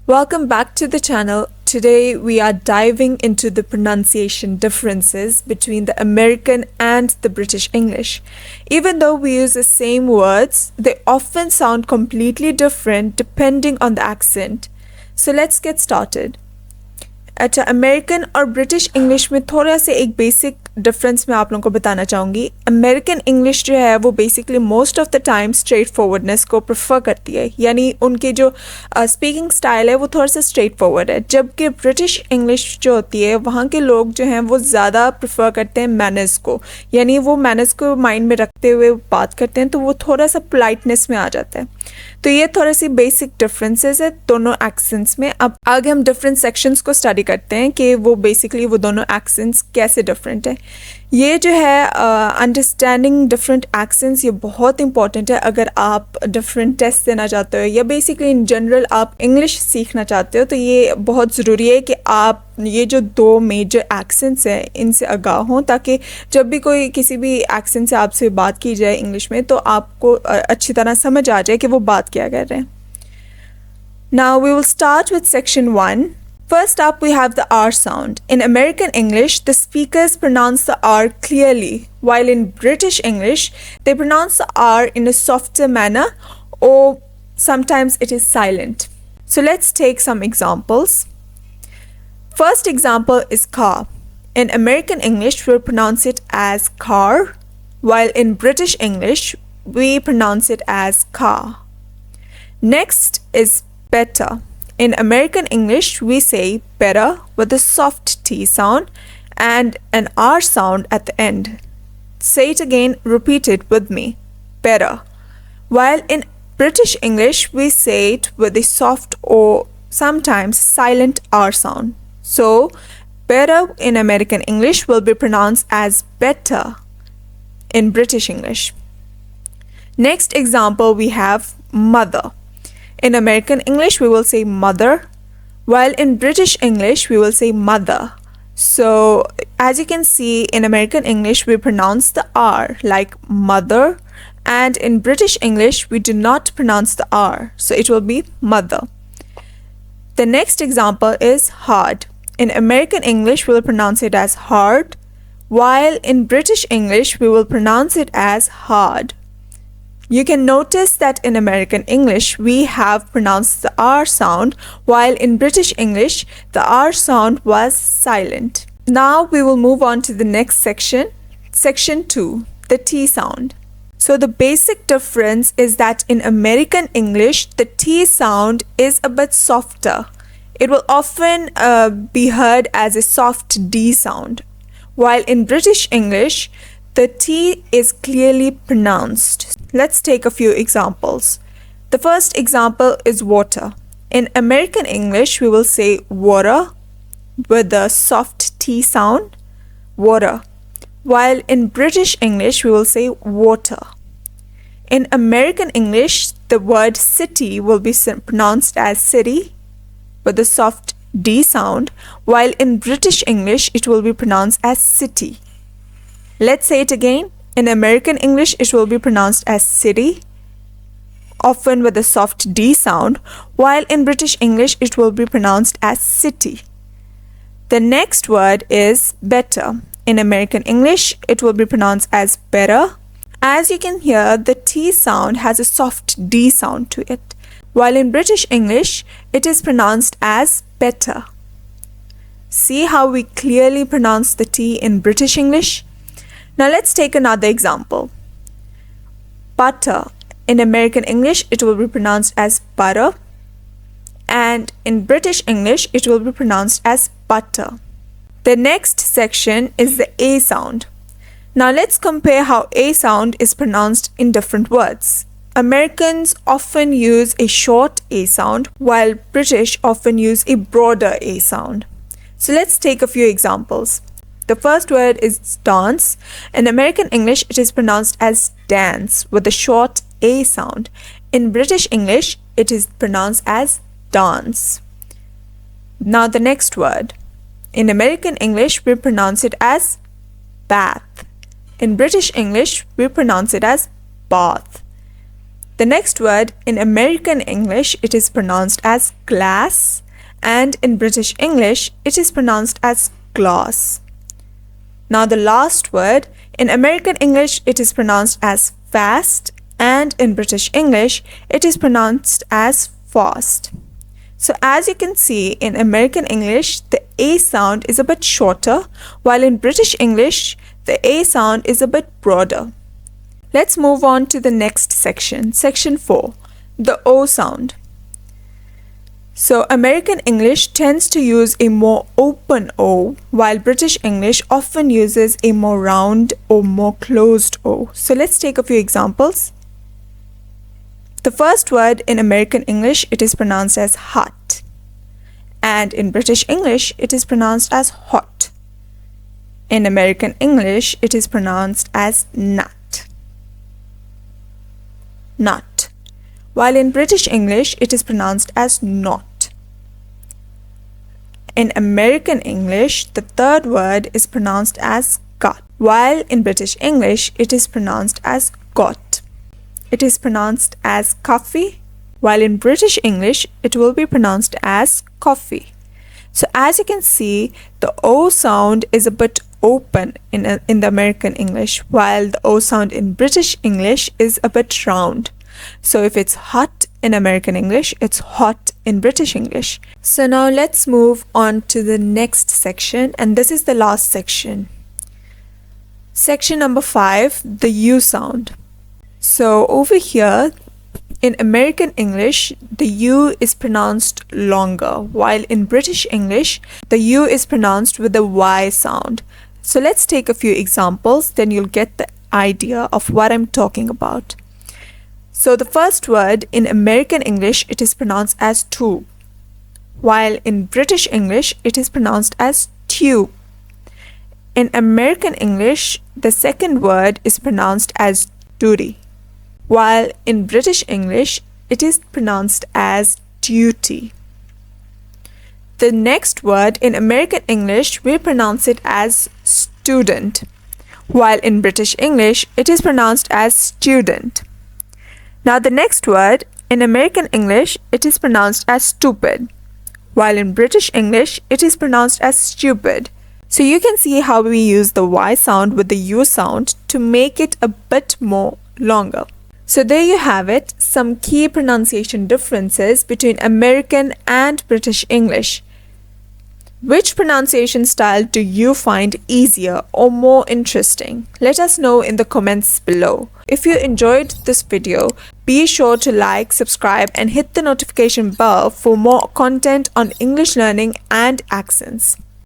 Welcome back to the channel. Today we are diving into the pronunciation differences between the American and the British English. Even though we use the same words, they often sound completely different depending on the accent. So let's get started. अच्छा, American और British English में थोड़ा सा एक basic difference मैं आप लोगों को बताना चाहूँगी. अमेरिकन इंग्लिश जो है वो basically most of the time straight forwardness को प्रेफर करती है, यानी उनके जो स्पीकिंग स्टाइल है वो थोड़ा सा स्ट्रेट फॉरवर्ड है, जबकि ब्रिटिश इंग्लिश जो होती है वहाँ के लोग जो हैं वो ज़्यादा प्रेफर करते हैं मैनर्स को, यानी वो मैनर्स को माइंड में रखते हुए बात करते हैं, तो वो थोड़ा सा पोलाइटनेस में आ जाता है. तो ये थोड़ी सी बेसिक डिफरेंसेस है दोनों एक्सेंट्स में. अब आगे हम डिफरेंट सेक्शंस को स्टडी करते हैं कि वो बेसिकली वो दोनों एक्सेंट्स कैसे डिफरेंट है. ये जो है अंडरस्टैंडिंग डिफरेंट एक्सेंट्स ये बहुत इंपॉर्टेंट है अगर आप डिफरेंट टेस्ट देना चाहते हो या बेसिकली इन जनरल आप इंग्लिश सीखना चाहते हो. तो ये बहुत ज़रूरी है कि आप ये जो दो मेजर एक्सेंट्स हैं इनसे आगाह हों, ताकि जब भी कोई किसी भी एक्सेंट से आपसे बात की जाए इंग्लिश में तो आपको अच्छी तरह समझ आ जाए कि वो बात क्या कर रहे हैं. Now we will start with section 1. First up, we have the R sound. In American English, the speakers pronounce the R clearly, while in British English, they pronounce the R in a softer manner, or sometimes it is silent. So let's take some examples. First example is car. In American English, we pronounce it as car, while in British English, we pronounce it as car. Next is better. In American English, we say better with a soft T sound and an R sound at the end. Say it again, repeat it with me. Better. While in British English, we say it with a soft or sometimes silent R sound. So, better in American English will be pronounced as better in British English. Next example, we have mother. In American English, we will say mother, while in British English, we will say mother. So, as you can see, in American English, we pronounce the R like mother, and in British English, we do not pronounce the R, so it will be mother. The next example is hard. In American English, we will pronounce it as hard, while in British English, we will pronounce it as hard. You can notice that in American English, we have pronounced the R sound, while in British English, the R sound was silent. Now we will move on to the next section, section 2, the T sound. So the basic difference is that in American English, the T sound is a bit softer. It will often be heard as a soft D sound, while in British English, the T is clearly pronounced. Let's take a few examples. The first example is water. In American English, we will say water with the soft T sound, water, while in British English, we will say water. In American English, the word city will be pronounced as city with the soft D sound, while in British English, it will be pronounced as city. Let's say it again. In American English, it will be pronounced as city, often with a soft D sound, while in British English, it will be pronounced as city. The next word is better. In American English, it will be pronounced as better. As you can hear, the T sound has a soft D sound to it, while in British English, it is pronounced as better. See how we clearly pronounce the T in British English? Now let's take another example. Butter. In American English, it will be pronounced as butter, and in British English, it will be pronounced as butter. The next section is the A sound. Now let's compare how A sound is pronounced in different words. Americans often use a short A sound, while British often use a broader A sound. So let's take a few examples. The first word is dance. In American English, it is pronounced as dance with a short A sound. In British English, it is pronounced as dance. Now the next word. In American English, we pronounce it as bath. In British English, we pronounce it as bath. The next word, in American English, it is pronounced as glass, and in British English, it is pronounced as glass. Now the last word, in American English, it is pronounced as fast, and in British English, it is pronounced as fast. So as you can see, in American English, the A sound is a bit shorter, while in British English, the A sound is a bit broader. Let's move on to the next section, section 4, the O sound. So American English tends to use a more open O, while British English often uses a more round or more closed O. So let's take a few examples. The first word, in American English, it is pronounced as hot, and in British English, it is pronounced as hot. In American English, it is pronounced as nut, nut, while in British English, it is pronounced as not. In American English, the third word is pronounced as got, while in British English, it is pronounced as got. It is pronounced as coffee, while in British English, it will be pronounced as coffee. So as you can see, the O sound is a bit open in the American English, while the O sound in British English is a bit round. So if it's hot in American English, it's hot in British English. So now let's move on to the next section, and this is the last section. Section number 5, the U sound. So over here, in American English, the U is pronounced longer, while in British English, the U is pronounced with the Y sound. So let's take a few examples, then you'll get the idea of what I'm talking about. So the first word, in American English, it is pronounced as tube, while in British English, it is pronounced as tube. In American English, the second word is pronounced as duty, while in British English, it is pronounced as duty. The next word, in American English, we pronounce it as student, while in British English, it is pronounced as student. Now the next word, in American English, it is pronounced as stupid, while in British English, it is pronounced as stupid. So you can see how we use the Y sound with the U sound to make it a bit more longer. So there you have it, some key pronunciation differences between American and British English. Which pronunciation style do you find easier or more interesting? Let us know in the comments below. If you enjoyed this video, be sure to like, subscribe, and hit the notification bell for more content on English learning and accents.